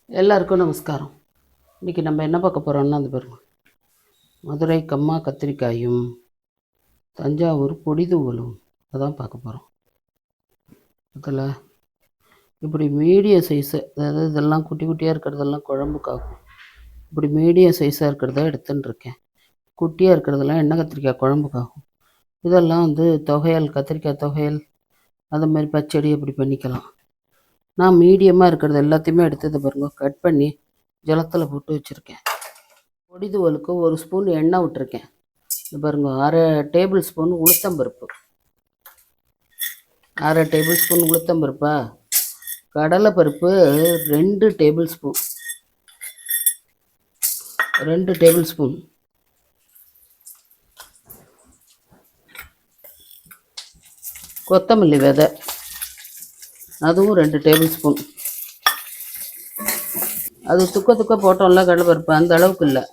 எல்லாருக்கும் நமஸ்காரம். இன்றைக்கி நம்ம என்ன பார்க்க போகிறோம்னா, அது பாருங்க, மதுரை கம்மா கத்திரிக்காயும் தஞ்சாவூர் பொடிதூவலும் அதான் பார்க்க போகிறோம். அதில் இப்படி மீடியம் சைஸு, அதாவது இதெல்லாம் குட்டி குட்டியாக இருக்கிறதெல்லாம் குழம்புக்காகும். இப்படி மீடியம் சைஸாக இருக்கிறத எடுத்துட்டுருக்கேன். குட்டியாக இருக்கிறதெல்லாம் எண்ணெய் கத்திரிக்காய் குழம்புக்காகும். இதெல்லாம் தொகையல், கத்திரிக்காய் தொகையல், அது மாதிரி பச்சடி அப்படி பண்ணிக்கலாம். நான் மீடியமாக இருக்கிறது எல்லாத்தையுமே எடுத்தது பாருங்க, கட் பண்ணி ஜலத்தில் போட்டு வச்சுருக்கேன். பொடிதுவலுக்கு 1 ஸ்பூன் எண்ணெய் விட்டுருக்கேன். இது பாருங்க, 1/2 டேபிள் ஸ்பூன் உளுத்தம்பருப்பு, 1/2 டேபிள் ஸ்பூன் உளுத்தம்பருப்பா. கடலைப்பருப்பு 2 டேபிள் ஸ்பூன், 2 டேபிள் ஸ்பூன். கொத்தமல்லி விதை, அதுவும் 2 டேபிள் ஸ்பூன். அது துக்க போட்டோம்ல கடலைப்பருப்பு, அந்த அளவுக்கு இல்லை.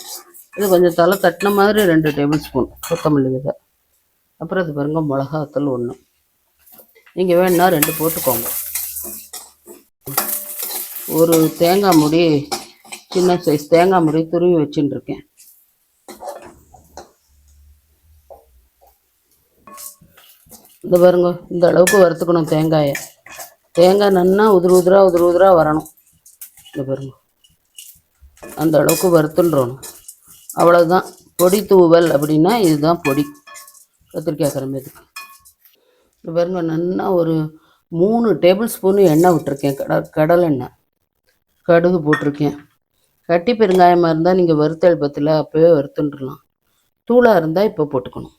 இது கொஞ்சம் தலை தட்டின மாதிரி 2 டேபிள் ஸ்பூன் கொத்தமல்லி விதை. அப்புறம் இது பாருங்க, மிளகாத்தூள் 1. நீங்கள் வேணுன்னா 2 போட்டுக்கோங்க. ஒரு தேங்காய் முடி, சின்ன சைஸ் தேங்காய் முடி துருவி வச்சுட்டுருக்கேன். இந்த பாருங்க, இந்த அளவுக்கு வறுத்துக்கணும் தேங்காயை. தேங்காய் நன்னா உதிர வரணும். இந்த பாருங்க, அந்த அளவுக்கு வறுத்துன்றணும். அவ்வளோதான். பொடி தூவல் அப்படின்னா இதுதான் பொடி கத்திரிக்காய் கிளம்புறதுக்கு. இது பாருங்க, நன்னா ஒரு 3 டேபிள் ஸ்பூன் எண்ணெய் விட்டுருக்கேன். கடலை எண்ணெய், கடுகு போட்டிருக்கேன். கட்டி பெருங்காயமாக இருந்தால் நீங்கள் வறுத்தல் பத்தில் அப்போவே வறுத்துன்றலாம். தூளாக இருந்தால் இப்போ போட்டுக்கணும்.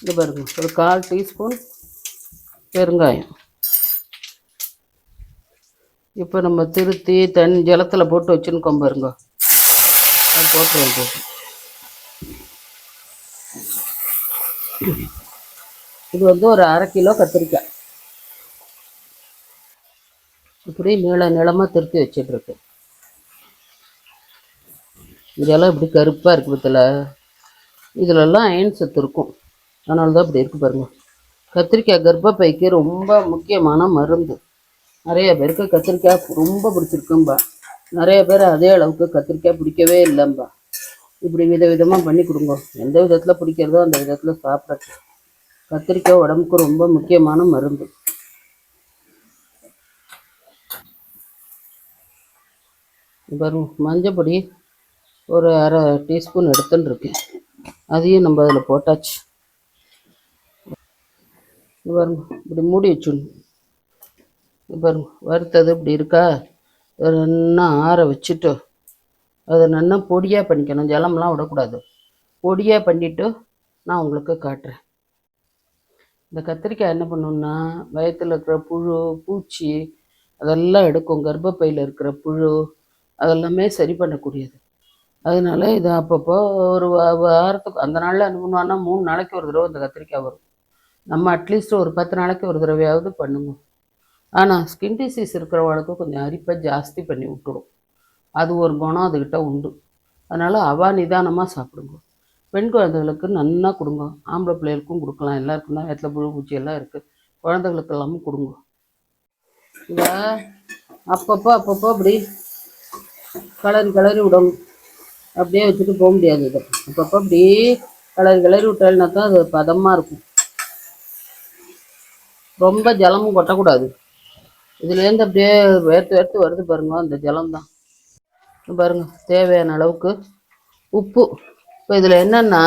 இது பாருங்க, ஒரு 1/4 டீஸ்பூன் பெருங்காயம். இப்போ நம்ம திருத்தி ஜலத்தில் போட்டு வச்சுருக்கோம் பாருங்க, அது போட்டுருவோம். இது ஒரு 1/2 கிலோ கத்திரிக்காய். இப்படி நீளமாக திருத்தி வச்சிட்ருக்கு. இதெல்லாம் இப்படி கருப்பாக இருக்குது பத்தில். இதிலெல்லாம் அயன் சத்து இருக்கும், அதனால தான் இப்படி இருக்குது பாருங்க. கத்திரிக்காய் கர்ப்பப்பைக்கு ரொம்ப முக்கியமான மருந்து. நிறைய பேருக்கு கத்திரிக்காய் ரொம்ப பிடிச்சிருக்கும்பா. நிறைய பேர் அதே அளவுக்கு கத்திரிக்காய் பிடிக்கவே இல்லைம்பா. இப்படி விதவிதமாக பண்ணி கொடுங்க. எந்த விதத்தில் பிடிக்கிறதோ அந்த விதத்தில் சாப்பிட்றது. கத்திரிக்காய் உடம்புக்கு ரொம்ப முக்கியமான மருந்து. பாருங்க, மஞ்சப்பொடி ஒரு 1/2 டீஸ்பூன் எடுத்துட்டுருக்கேன். அதையும் நம்ம அதில் போட்டாச்சு. பாருங்க, இப்படி மூடி வச்சுடணும். பாருங்க, வறுத்தது இப்படி இருக்கா. நல்லா ஆற வச்சுட்டு அதை நல்லா பொடியாக பண்ணிக்கணும். ஜலம்லாம் விடக்கூடாது. பொடியாக பண்ணிவிட்டு நான் உங்களுக்கு காட்டுறேன். இந்த கத்திரிக்காய் என்ன பண்ணணுன்னா, வயிற்றில் இருக்கிற புழு, பூச்சி அதெல்லாம் எடுக்கும். கர்ப்பப்பையில் இருக்கிற புழு அதெல்லாமே சரி பண்ணக்கூடியது. அதனால இது அப்பப்போ ஒரு வாரத்துக்கு, அந்த நாளில் அனுப்பணுன்னா 3 நாளைக்கு ஒரு தடவை இந்த கத்திரிக்காய் வரும். நம்ம அட்லீஸ்ட் ஒரு 10 நாளைக்கு ஒரு தடவையாவது பண்ணுங்க. ஆனால் ஸ்கின் டிசீஸ் இருக்கிறவங்களுக்கு கொஞ்சம் அரிப்பை ஜாஸ்தி பண்ணி விட்டுடும். அது ஒரு குணம் அதுக்கிட்ட உண்டு. அதனால் நிதானமாக சாப்பிடுங்க. பெண் குழந்தைகளுக்கு நல்லா கொடுங்க. ஆம்பளை பிள்ளைகளுக்கும் கொடுக்கலாம். எல்லாருக்கும் தான் வயிற்றில் புழு பூச்சி எல்லாம் இருக்குது. குழந்தைகளுக்கு எல்லாமும் கொடுங்க. இதை அப்பப்போ அப்படி கிளறி விடணும். அப்படியே வச்சுட்டு போக முடியாது. இதை அப்பப்போ அப்படி கிளறி விட்டால்னா தான் அது பதமாக இருக்கும். ரொம்ப ஜலமும் கொட்டக்கூடாது. இதுலேருந்து அப்படியே வேர்த்து வருது பாருங்க, அந்த ஜலம்தான். பாருங்க, தேவையான அளவுக்கு உப்பு. இப்போ இதில் என்னென்னா,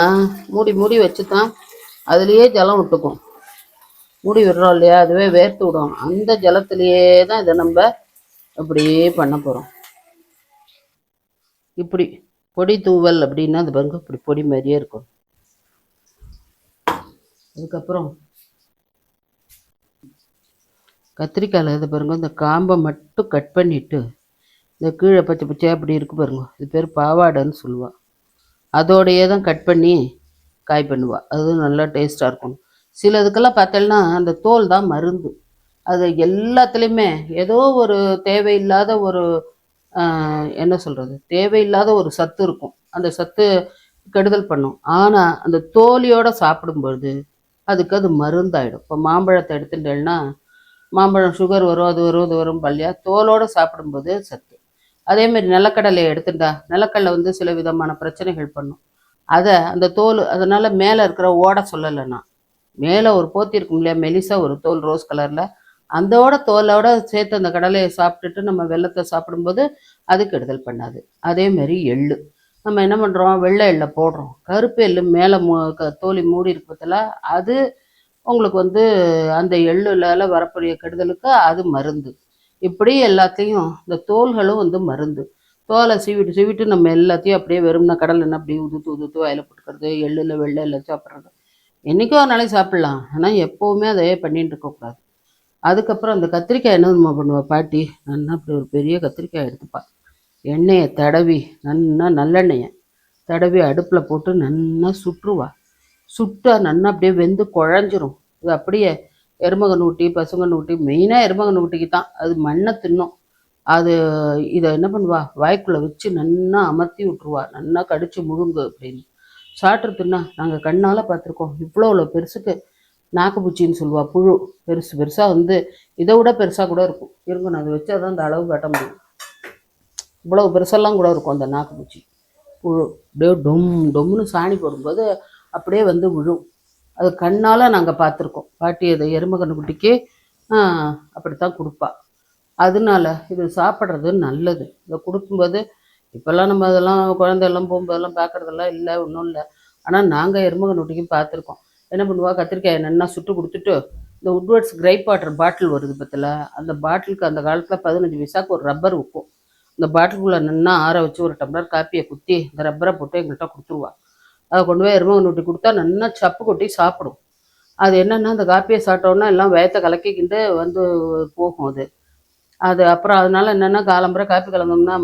மூடி வச்சு தான் அதுலேயே ஜலம் விட்டுக்கும். மூடி விடுறோம் இல்லையா, அதுவே வேர்த்து விடும். அந்த ஜலத்திலேயே தான் இதை நம்ம அப்படியே பண்ண போகிறோம். இப்படி பொடி தூவல் அப்படின்னா அது பாருங்க, இப்படி பொடி மாதிரியே இருக்கும். அதுக்கப்புறம் கத்திரிக்காயில் இது பாருங்க, இந்த காம்பை மட்டும் கட் பண்ணிவிட்டு, இந்த கீழே பச்சையாக அப்படி இருக்குது பாருங்க, இது பேர் பாவாடைன்னு சொல்லுவாள். அதோடையே தான் கட் பண்ணி காய் பண்ணுவாள். அதுவும் நல்லா டேஸ்ட்டாக இருக்கும். சில இதுக்கெல்லாம் பார்த்தோம்னா அந்த தோல் தான் மருந்து. அது எல்லாத்துலேயுமே ஏதோ ஒரு தேவையில்லாத ஒரு தேவையில்லாத ஒரு சத்து இருக்கும். அந்த சத்து கெடுதல் பண்ணும். ஆனால் அந்த தோலியோடு சாப்பிடும்பொழுது அதுக்கு அது மருந்தாயிடும். இப்போ மாம்பழத்தை எடுத்துட்டேன்னா மாம்பழம் சுகர் வரும், அது வரும், இது வரும் பல்லையா, தோலோடு சாப்பிடும்போது சத்து. அதேமாரி நிலக்கடலையை எடுத்துட்டா, நிலக்கடலை வந்து சில விதமான பிரச்சனைகள் பண்ணும். அதை அந்த தோல், அதனால மேலே இருக்கிற ஓடை சொல்லலை நான். மேலே ஒரு போத்தி இருக்கும் இல்லையா, மெலிசா ஒரு தோல் ரோஸ் கலரில், அந்தோட தோலோட சேர்த்து அந்த கடலையை சாப்பிட்டுட்டு நம்ம வெள்ளத்தை சாப்பிடும்போது அது கெடுதல் பண்ணாது. அதேமாரி எள்ளு நம்ம என்ன பண்ணுறோம், வெள்ளை எள்ளை போடுறோம், கருப்பு எள்ளு மேலே தோலி மூடி இருப்பதில் அது உங்களுக்கு வந்து அந்த எள்ளுல வரக்கூடிய கெடுதலுக்கு அது மருந்து. இப்படி எல்லாத்தையும் இந்த தோல்களும் வந்து மருந்து. தோலை சீவிட்டு சீவிட்டு நம்ம எல்லாத்தையும் அப்படியே வெறும்னா கடல் என்ன அப்படியே உதுத்து உதுத்து வாயில் போட்டுக்கிறது, எள்ளில் வெள்ளை எல்லாம் சாப்பிட்றது. என்றைக்கோ ஒரு நாளைக்கு சாப்பிட்லாம், ஆனால் எப்போவுமே அதையே பண்ணிட்டு இருக்கக்கூடாது. அதுக்கப்புறம் அந்த கத்திரிக்காய் என்ன பண்ணுவா பாட்டி, நல்லா அப்படி ஒரு பெரிய கத்திரிக்காய் எடுத்துப்பா, எண்ணெயை தடவி நல்லா நல்லெண்ணெயை தடவி அடுப்பில் போட்டு நல்லா சுற்றுவா. சுட்டா நல்லா அப்படியே வெந்து குழஞ்சிரும். இது அப்படியே எருமகன்று ஊட்டி பசுங்கன்று ஊட்டி, மெயினாக எருமகன்று ஊட்டிக்கு தான் அது மண்ணை தின்னும். அது இதை என்ன பண்ணுவா, வாய்க்குள்ளே வச்சு நல்லா அமர்த்தி விட்ருவா, நல்லா கடிச்சு முழுங்கு அப்படின்னு. சாப்பிட்றதுன்னா நாங்கள் கண்ணால் பார்த்துருக்கோம். இவ்வளோ பெருசுக்கு நாக்குப்பூச்சின்னு சொல்லுவா, புழு பெருசு பெருசாக வந்து இதை விட பெருசாக கூட இருக்கும். இருக்கணும், அதை வச்சு அதான் அந்த அளவு காட்ட முடியும். இவ்வளோ பெருசெல்லாம் கூட இருக்கும் அந்த நாக்குப்பூச்சி புழு. அப்படியே டொம் டொம்னு சாணி போடும்போது அப்படியே வந்து விழும். அது கண்ணால் நாங்கள் பார்த்துருக்கோம். பாட்டி அதை எருமகன்று குட்டிக்கு அப்படித்தான் கொடுப்பா. அதனால இது சாப்பிட்றது நல்லது. இதை கொடுக்கும்போது இப்போல்லாம் நம்ம அதெல்லாம் குழந்தையெல்லாம் போகும்போதெல்லாம் பார்க்குறதெல்லாம் இல்லை, ஒன்றும் இல்லை. ஆனால் நாங்கள் எருமகன்று குட்டிக்கும் பார்த்துருக்கோம். என்ன பண்ணுவா, கத்திரிக்காயை நல்லா சுட்டு கொடுத்துட்டு இந்த உட்வர்ட்ஸ் கிரைப் வாட்டர் பாட்டில் வருது பற்றில, அந்த பாட்டிலுக்கு அந்த காலத்தில் 15 பைசாவுக்கு ஒரு ரப்பர் விற்கும். இந்த பாட்டிலுக்குள்ளே நல்லா ஆற வச்சு ஒரு டம்ளர் காப்பியை குத்தி இந்த ரப்பரை போட்டு எங்கள்கிட்ட கொடுத்துருவா. அதை கொண்டு போய் எருமகன்று குட்டி கொடுத்தா நல்லா சப்பு கொட்டி சாப்பிடும். அது என்னென்னா அந்த காப்பியை சாப்பிட்டோன்னா எல்லாம் வயத்தை கலக்கிக்கிட்டு வந்து போகும் அது. அது அப்புறம் அதனால என்னென்னா காலம்புரை காப்பி கலந்தோம்னா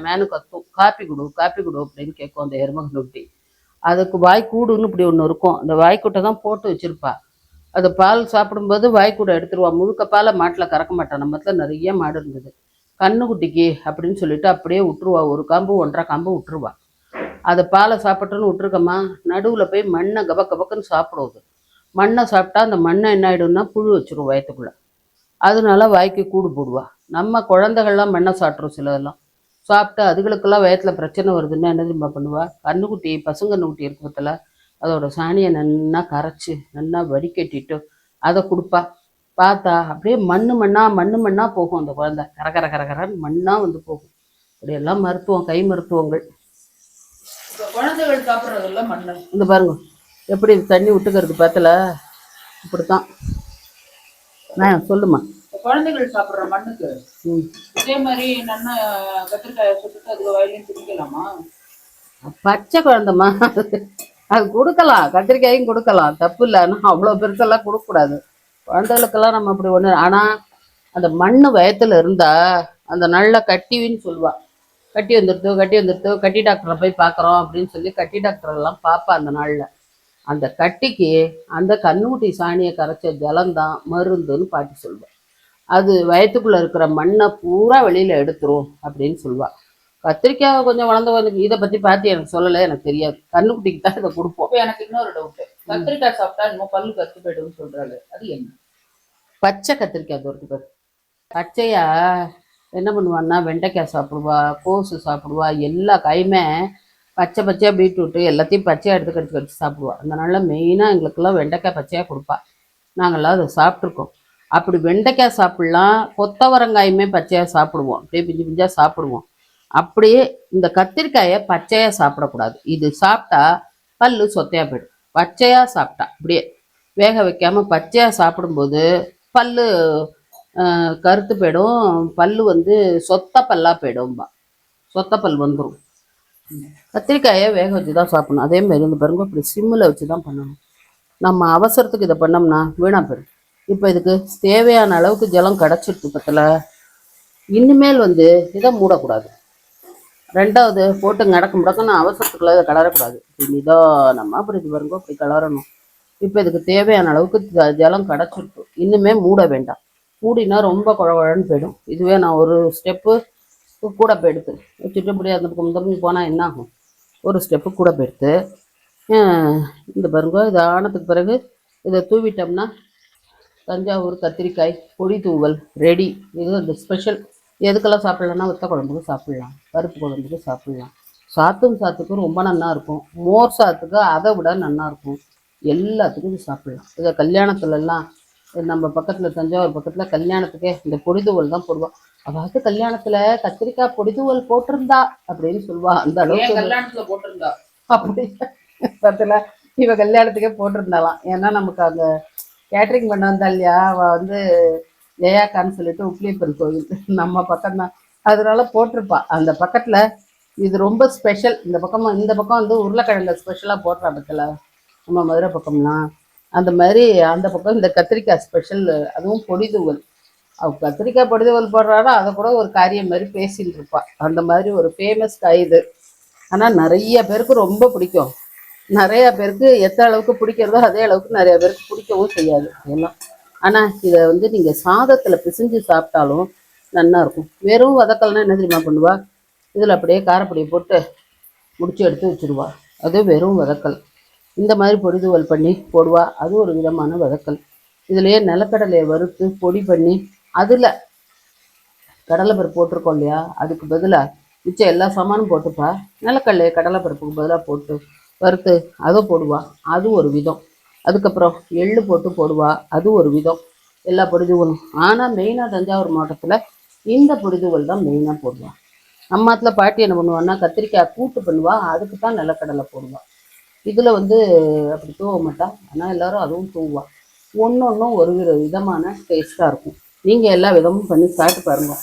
மேனு கத்தும், காப்பி கொடு காப்பி கொடு அப்படின்னு கேட்கும் அந்த எருமகன்று குட்டி. அதுக்கு வாய்க்கூடுன்னு இப்படி ஒன்று இருக்கும், அந்த வாய்க்கூட்டை தான் போட்டு வச்சுருப்பா. அது பால் சாப்பிடும்போது வாய்க்கூடை எடுத்துருவா. முழுக்க பாலை மாட்டில் கறக்க மாட்டான். நம்ம இடத்துல நிறைய மாடு இருந்தது. கண்ணுக்குட்டிக்கு அப்படின்னு சொல்லிட்டு அப்படியே விட்டுருவா, ஒரு காம்பு 1.5 காம்பு விட்டுருவா. அதை பாலை சாப்பிட்டுன்னு விட்டுருக்கம்மா, நடுவில் போய் மண்ணை கபக்குன்னு சாப்பிடுவது. மண்ணை சாப்பிட்டா அந்த மண்ணை என்ன ஆகிடும்னா புழு வச்சிரும் வயத்துக்குள்ளே. அதனால வாய்க்கு கூடு போடுவா. நம்ம குழந்தைகள்லாம் மண்ணை சாப்பிட்றோம், சிலதெல்லாம் சாப்பிட்டு அதுகளுக்கெல்லாம் வயத்தில் பிரச்சனை வருதுன்னா என்ன தெரியுமா பண்ணுவா, கண்ணுக்குட்டி பசுங்கன்னுக்குட்டி இருக்கிறதுல அதோட சாணியை நல்லா கரைச்சி நல்லா வடிகட்டிட்டு அதை கொடுப்பா. பார்த்தா அப்படியே மண்ணு மண்ணாக போகும் அந்த குழந்தை, கரகரன்னு மண்ணாக வந்து போகும். அப்படியெல்லாம் மருத்துவம், கை மருத்துவங்கள். குழந்தைகள் சாப்பிட்றதெல்லாம் மண்ணு. இந்த பாருங்க எப்படி தண்ணி விட்டுக்கிறது பார்த்தல, இப்படித்தான். சொல்லுமா. குழந்தைகள் சாப்பிட்ற மண்ணுக்கு இதே மாதிரி நல்லா கத்திரிக்காயை சுட்டுட்டு அதுக்கு வயலையும் குடிக்கலாமா? பச்சை குழந்தைமா, அது கொடுக்கலாம், கத்திரிக்காயும் கொடுக்கலாம், தப்பு இல்லை. ஆனால் அவ்வளோ பெருசெல்லாம் கொடுக்கக்கூடாது குழந்தைகளுக்கெல்லாம். நம்ம அப்படி ஒன்று. ஆனால் அந்த மண் வயத்தில் இருந்தால் அந்த நல்ல கட்டிவின்னு சொல்லுவாள், கட்டி வந்துடுத்தோ கட்டி டாக்டரை போய் பார்க்குறோம் அப்படின்னு சொல்லி கட்டி டாக்டரெல்லாம் பார்ப்பா. அந்த நாளில் அந்த கட்டிக்கு அந்த கண்ணுக்குட்டி சாணியை கரைச்ச ஜலம்தான் மருந்துன்னு பாட்டி சொல்லுவாள். அது வயத்துக்குள்ளே இருக்கிற மண்ணை பூரா வெளியில் எடுத்துரும் அப்படின்னு சொல்லுவாள். கத்திரிக்காய் கொஞ்சம் வளர்ந்தவனுக்கு இதை பற்றி பார்த்து எனக்கு சொல்லலை, எனக்கு தெரியாது. கண்ணுக்குட்டிக்கு தான் இதை கொடுப்போம். இப்போ எனக்கு இன்னொரு டவுட்டு, கத்திரிக்காய் சாப்பிட்டா இன்னும் பல்லு கத்து போய்டுன்னு சொல்கிறாரு, அது என்ன? பச்சை கத்திரிக்காய் தோறுக்கு பேர். பச்சையா என்ன பண்ணுவான்னா வெண்டைக்காய் சாப்பிடுவா, கோஸு சாப்பிடுவா, எல்லா காயுமே பச்சையாக பீட்ரூட்டு எல்லாத்தையும் பச்சையாக எடுத்து கடிச்சு சாப்பிடுவா. அதனால மெயினாக எங்களுக்கெல்லாம் வெண்டைக்காய் பச்சையாக கொடுப்பா. நாங்கள்லாம் அதை சாப்பிட்ருக்கோம். அப்படி வெண்டைக்காய் சாப்பிட்லாம், கொத்தவரங்காயுமே பச்சையாக சாப்பிடுவோம், அப்படியே பிஞ்சு பிஞ்சாக சாப்பிடுவோம். அப்படியே இந்த கத்திரிக்காயை பச்சையாக சாப்பிடக்கூடாது. இது சாப்பிட்டா பல்லு சொத்தையாக போயிடும். பச்சையாக சாப்பிட்டா அப்படியே வேக வைக்காமல் பச்சையாக சாப்பிடும்போது பல்லு கருத்து போயிடும், பல்லு வந்து சொத்த பல்லாக போயிடும்பா, சொத்த பல் வந்துடும். கத்திரிக்காயை வேக வச்சு தான் சாப்பிடணும். அதேமாரி இந்த பாருங்க இப்படி சிம்மில் வச்சு தான் பண்ணணும். நம்ம அவசரத்துக்கு இதை பண்ணோம்னா வீணாக போயிடும். இப்போ இதுக்கு தேவையான அளவுக்கு ஜலம் கிடச்சிருக்கு பத்தில். இனிமேல் வந்து இதை மூடக்கூடாது. ரெண்டாவது போட்டு முடக்கணும் அவசரத்துக்குள்ள இதை கிளறக்கூடாது. நிதானமாக அப்படி இது பாருங்க அப்படி கிளறணும். இப்போ இதுக்கு தேவையான அளவுக்கு ஜலம் கிடச்சிருக்கு, இன்னுமே மூட வேண்டாம். மூடினா ரொம்ப குழகுழன்னு போயிடும். இதுவே நான் ஒரு ஸ்டெப்பு கூட போயிடுத்து வச்சுட்டு இப்படி அந்த பக்கம் போனால் என்ன ஆகும், ஒரு ஸ்டெப்பு கூட போயிடுத்து. இந்த பாருங்க இது ஆனதுக்கு பிறகு இதை தூவிட்டோம்னா தஞ்சாவூர் கத்திரிக்காய் பொடி தூவல் ரெடி. இது அந்த ஸ்பெஷல். எதுக்கெல்லாம் சாப்பிட்லான்னா வத்த குழம்புக்கு சாப்பிட்லாம், பருப்பு குழம்புக்கு சாப்பிட்லாம், சாத்துக்கும் ரொம்ப நல்லா இருக்கும், மோர் சாத்துக்கு அதை விட நல்லா இருக்கும். எல்லாத்துக்கும் இது சாப்பிட்லாம். இதை கல்யாணத்துலலாம் நம்ம பக்கத்தில் தஞ்சாவூர் பக்கத்தில் கல்யாணத்துக்கே இந்த பொடிதூவல் தான் போடுவாள். அதாவது கல்யாணத்தில் கத்திரிக்காய் பொடிதூவல் போட்டிருந்தா அப்படின்னு சொல்லுவா. அந்த அளவுக்கு கல்யாணத்துல போட்டிருந்தா அப்படி பத்தில் இவ கல்யாணத்துக்கே போட்டிருந்தாலாம். ஏன்னா நமக்கு அங்கே கேட்ரிங் பண்ண வந்தா இல்லையா, அவள் வந்து ஜெயாக்கான்னு சொல்லிட்டு உப்ளியப்பன் கோவில் நம்ம பக்கம்தான், அதனால போட்டிருப்பா. அந்த பக்கத்தில் இது ரொம்ப ஸ்பெஷல். இந்த பக்கம் வந்து உருளைக்கிழங்கு ஸ்பெஷலாக போடுறா பக்கத்தில் நம்ம மதுரை பக்கம்லாம். அந்த மாதிரி அந்த பக்கம் இந்த கத்திரிக்காய் ஸ்பெஷல், அதுவும் பொடிதூவல். அவள் கத்திரிக்காய் பொடிதூவல் போடுறாரோ அதை கூட ஒரு காரியம் மாதிரி பேசின்னு இருப்பாள். அந்த மாதிரி ஒரு ஃபேமஸ் காய் இது. ஆனால் நிறைய பேருக்கு ரொம்ப பிடிக்கும். நிறையா பேருக்கு எத்தனை அளவுக்கு பிடிக்கிறதோ அதே அளவுக்கு நிறையா பேருக்கு பிடிக்கவும் செய்யாது எல்லாம். ஆனால் இதை வந்து நீங்கள் சாதத்தில் பிசைஞ்சு சாப்பிட்டாலும் நல்லா இருக்கும். வெறும் வதக்கல்னா என்ன தெரியுமா பண்ணுவா, இதில் அப்படியே காரப்பொடியை போட்டு முடிச்சு எடுத்து வச்சுருவா. அது வெறும் வதக்கல். இந்த மாதிரி பொடிதூவல் பண்ணி போடுவா, அது ஒரு விதமான வதக்கல். இதுலேயே நிலக்கடலையை வறுத்து பொடி பண்ணி அதில் கடலைப்பருப்பு போட்டிருக்கோம் இல்லையா, அதுக்கு பதிலாக மிச்சம் எல்லா சாமானும் போட்டுப்பா, நிலக்கடலையை கடலைப்பருப்புக்கு பதிலாக போட்டு வறுத்து அதை போடுவா, அது ஒரு விதம். அதுக்கப்புறம் எள்ளு போட்டு போடுவா, அது ஒரு விதம். எல்லா பொடிதூவலும். ஆனால் மெயினாக தஞ்சாவூர் மாவட்டத்தில் இந்த பொடிதூவல் தான் மெயினாக போடுவாள். அம்மாத்தில் பாட்டி என்ன பண்ணுவான்னா கத்திரிக்காய் கூட்டு பண்ணுவா, அதுக்கு தான் நிலக்கடலை போடுவாள். இதில் வந்து அப்படி தூவ மாட்டா. ஆனால் எல்லோரும் அதுவும் தூவா. ஒன்றும் ஒரு விதமான டேஸ்ட்டாக இருக்கும். நீங்கள் எல்லா விதமும் பண்ணி சாப்பிட்டு பாருங்க.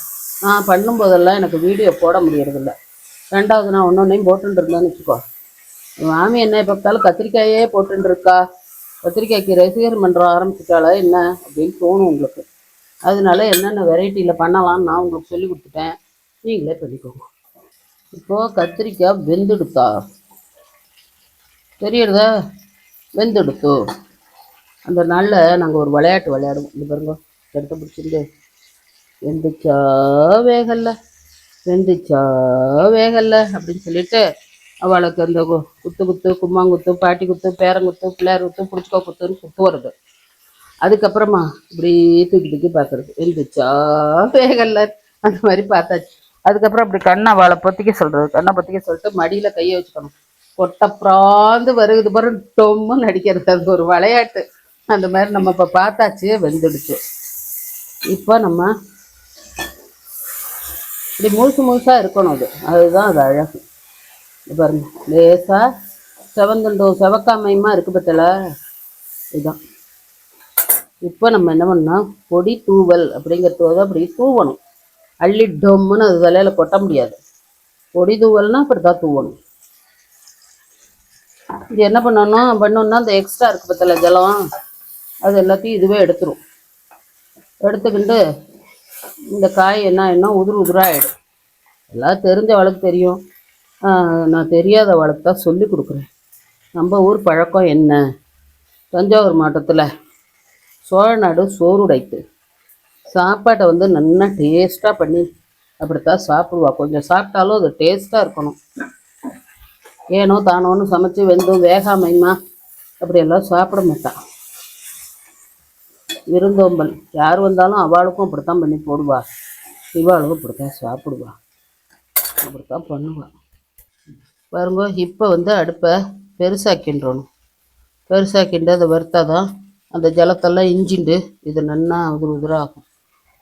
நான் பண்ணும்போதெல்லாம் எனக்கு வீடியோ போட முடியறதில்ல. ரெண்டாவது நான் ஒன்றொன்னையும் போட்டுருந்தேன்னு வச்சுக்கோ, மாமி என்ன எப்போ பார்த்தாலும் கத்திரிக்காயே போட்டுருக்கா, கத்திரிக்காய்க்கு ரசிகர் மன்றம் ஆரம்பிச்சிட்டாளா என்ன அப்படின்னு தோணும் உங்களுக்கு. அதனால என்னென்ன வெரைட்டியில் பண்ணலான்னு நான் உங்களுக்கு சொல்லி கொடுத்துட்டேன், நீங்களே பண்ணிக்கோங்க. இப்போது கத்திரிக்காய் வெந்துடுத்தா தெரியறதா, வெந்தெடுத்தோ. அந்த நாளில் நாங்கள் ஒரு விளையாட்டு விளையாடுவோம். இந்த பாருங்க, எடுத்து பிடிச்சிருந்து வெந்துச்சா வேகல்ல, வெந்துச்சா வேகல்ல அப்படின்னு சொல்லிட்டு அவளுக்கு அந்த குத்து கும்மாங்குத்து பாட்டி குத்து பேரங்குத்து பிள்ளையார் குத்து பிடிச்சிக்கோ குத்துன்னு குத்து வருது. அதுக்கப்புறமா இப்படி தூக்கி பார்க்குறது, வெந்துச்சா வேகல்ல அந்த மாதிரி பார்த்தாச்சு. அதுக்கப்புறம் அப்படி கண்ணை அவளை பொத்திக்க சொல்கிறது, கண்ணை பொத்திக்க சொல்லிட்டு மடியில் கையை வச்சுக்கணும். கொட்டை பிராந்து வருகுது பாரு, டொம்முன்னு நடிக்கிறது. அது ஒரு விளையாட்டு. அந்த மாதிரி நம்ம இப்போ பார்த்தாச்சு, வெந்துடுச்சு. இப்போ நம்ம இப்படி முழுசாக இருக்கணும். அதுதான் அது அழகு. பாருங்க, லேசாக செவக்காமையுமா இருக்குது பத்தல, இதுதான். இப்போ நம்ம என்ன பண்ணோம், பொடி தூவல் அப்படிங்கிறது அப்படி தூவணும். அள்ளி டொம்முன்னு அது தலையில் கொட்ட முடியாது. பொடி தூவல்னா அப்படி தான் தூவணும். இது என்ன பண்ணோன்னா அந்த எக்ஸ்ட்ரா இருக்குது பத்தல ஜலம், அது எல்லாத்தையும் இதுவே எடுத்துரும். எடுத்துக்கிட்டு இந்த காய் என்ன உதிராகிடும். எல்லாம் தெரிஞ்ச வழக்கு தெரியும், நான் தெரியாத வழக்கு தான் சொல்லி கொடுக்குறேன். நம்ம ஊர் பழக்கம் என்ன, தஞ்சாவூர் மாவட்டத்தில் சோழநாடு சோறுடைத்து சாப்பாட்டை வந்து நல்லா டேஸ்ட்டாக பண்ணி அப்படித்தான் சாப்பிடுவா. கொஞ்சம் சாப்பிட்டாலும் அது டேஸ்ட்டாக இருக்கணும். ஏனோ தானோன்னு சமைச்சு வெந்தும் வேகாமையுமா அப்படியெல்லாம் சாப்பிட மாட்டான். விருந்தோம்பல் யார் வந்தாலும் அவளுக்கும் அப்படித்தான் பண்ணி போடுவா, இவாளுக்கும் அப்படித்தான் சாப்பிடுவா, அப்படித்தான் பண்ணுவாள். பாருங்க, இப்போ வந்து அடுப்பை பெருசாக்கின்றணும். பெருசாக்கிண்டு அதை வறுத்தாதான் அந்த ஜலத்தெல்லாம் இஞ்சிண்டு இது நல்லா உதிராகும்.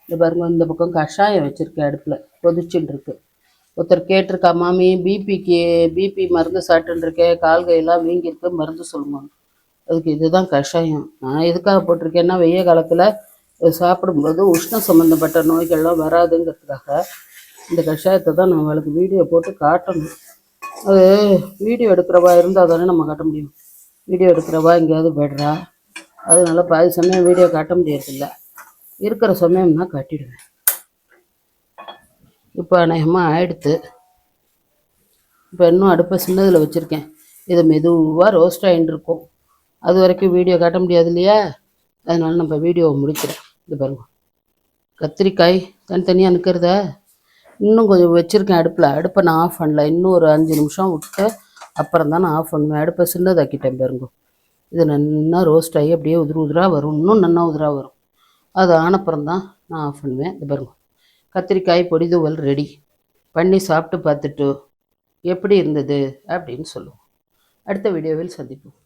இந்த பாருங்க, இந்த பக்கம் கஷாயம் வச்சுருக்கேன், அடுப்பில் கொதிச்சுட்டு இருக்கு. ஒருத்தர் கேட்டிருக்கா, மாமி பிபி மருந்து சாப்பிட்டுருக்கேன், கால் கையெல்லாம் வீங்கிருக்கு, மருந்து சொல்லுங்க. அதுக்கு இதுதான் கஷாயம். நான் எதுக்காக போட்டிருக்கேன்னா, வெய்ய காலத்தில் சாப்பிடும்போது உஷ்ணம் சம்மந்தப்பட்ட நோய்கள்லாம் வராதுங்கிறதுக்காக இந்த கஷாயத்தை தான் நான் அவளுக்கு வீடியோ போட்டு காட்டணும். அது வீடியோ எடுக்கிறவா இருந்தால் தானே நம்ம காட்ட முடியும். வீடியோ எடுக்கிறவா எங்கேயாவது போய்டுறா, அதனால பாதி சமயம் வீடியோ காட்ட முடியறதில்ல. இருக்கிற சமயம்னா காட்டிடுவேன். இப்போ அநேகமாக ஆயிடுத்து. இப்போ இன்னும் அடுப்பை சின்னதில் வச்சுருக்கேன். இதை மெதுவாக ரோஸ்ட் ஆகிட்டு இருக்கும். அது வரைக்கும் வீடியோ காட்ட முடியாது இல்லையா, அதனால நம்ம வீடியோவை முடிக்கிறேன். இது பாருங்க, கத்திரிக்காய் தனித்தனியாக நிற்கிறத இன்னும் கொஞ்சம் வச்சுருக்கேன் அடுப்பில். அடுப்பை நான் ஆஃப் பண்ணல, இன்னும் ஒரு 5 நிமிஷம் விட்டு அப்புறம் தான் நான் ஆஃப் பண்ணுவேன். அடுப்பை சின்னதாக்கிட்டேன் பாருங்க. இது நல்லா ரோஸ்ட் ஆகி அப்படியே உதிராக வரும், இன்னும் நல்லா உதிராக வரும். அது ஆனப்புறம் தான் நான் ஆஃப் பண்ணுவேன். இது பாருங்க, கத்திரிக்காய் பொடி தூவல் ரெடி. பண்ணி சாப்பிட்டு பார்த்துட்டு எப்படி இருந்தது அப்படின்னு சொல்லுவோம். அடுத்த வீடியோவில் சந்திப்போம்.